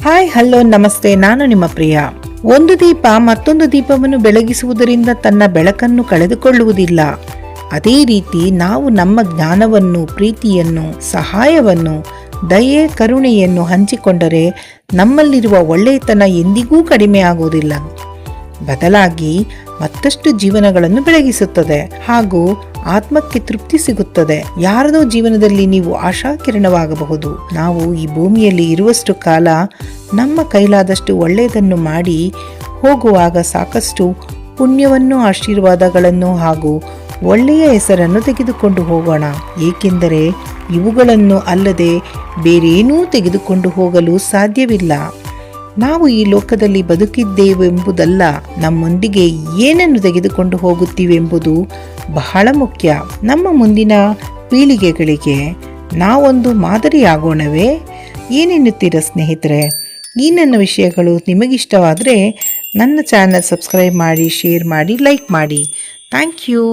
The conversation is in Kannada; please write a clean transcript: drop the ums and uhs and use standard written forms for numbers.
ಹಾಯ್ ಹಲೋ ನಮಸ್ತೆ, ನಾನು ನಿಮ್ಮ ಪ್ರಿಯ. ಒಂದು ದೀಪ ಮತ್ತೊಂದು ದೀಪವನ್ನು ಬೆಳಗಿಸುವುದರಿಂದ ತನ್ನ ಬೆಳಕನ್ನು ಕಳೆದುಕೊಳ್ಳುವುದಿಲ್ಲ. ಅದೇ ರೀತಿ ನಾವು ನಮ್ಮ ಜ್ಞಾನವನ್ನು, ಪ್ರೀತಿಯನ್ನು, ಸಹಾಯವನ್ನು, ದಯೆ, ಕರುಣೆಯನ್ನು ಹಂಚಿಕೊಂಡರೆ ನಮ್ಮಲ್ಲಿರುವ ಒಳ್ಳೆಯತನ ಎಂದಿಗೂ ಕಡಿಮೆ ಆಗುವುದಿಲ್ಲ. ಬದಲಾಗಿ ಮತ್ತಷ್ಟು ಜೀವನಗಳನ್ನು ಬೆಳಗಿಸುತ್ತದೆ ಹಾಗೂ ಆತ್ಮಕ್ಕೆ ತೃಪ್ತಿ ಸಿಗುತ್ತದೆ. ಯಾರದೋ ಜೀವನದಲ್ಲಿ ನೀವು ಆಶಾಕಿರಣವಾಗಬಹುದು. ನಾವು ಈ ಭೂಮಿಯಲ್ಲಿ ಇರುವಷ್ಟು ಕಾಲ ನಮ್ಮ ಕೈಲಾದಷ್ಟು ಒಳ್ಳೆಯದನ್ನು ಮಾಡಿ ಹೋಗುವಾಗ ಸಾಕಷ್ಟು ಪುಣ್ಯವನ್ನು, ಆಶೀರ್ವಾದಗಳನ್ನು ಹಾಗೂ ಒಳ್ಳೆಯ ಹೆಸರನ್ನು ತೆಗೆದುಕೊಂಡು ಹೋಗೋಣ. ಏಕೆಂದರೆ ಇವುಗಳನ್ನು ಅಲ್ಲದೆ ಬೇರೇನೂ ತೆಗೆದುಕೊಂಡು ಹೋಗಲು ಸಾಧ್ಯವಿಲ್ಲ. ನಾವು ಈ ಲೋಕದಲ್ಲಿ ಬದುಕಿದ್ದೇವೆಂಬುದಲ್ಲ, ನಮ್ಮೊಂದಿಗೆ ಏನನ್ನು ತೆಗೆದುಕೊಂಡು ಹೋಗುತ್ತೀವೆಂಬುದು ಬಹಳ ಮುಖ್ಯ. ನಮ್ಮ ಮುಂದಿನ ಪೀಳಿಗೆಗಳಿಗೆ ನಾವೊಂದು ಮಾದರಿಯಾಗೋಣವೇ? ಏನೆನ್ನುತ್ತೀರಾ ಸ್ನೇಹಿತರೆ? ಈ ನನ್ನ ವಿಷಯಗಳು ನಿಮಗಿಷ್ಟವಾದರೆ ನನ್ನ ಚಾನಲ್ ಸಬ್ಸ್ಕ್ರೈಬ್ ಮಾಡಿ, ಶೇರ್ ಮಾಡಿ, ಲೈಕ್ ಮಾಡಿ. Thank you.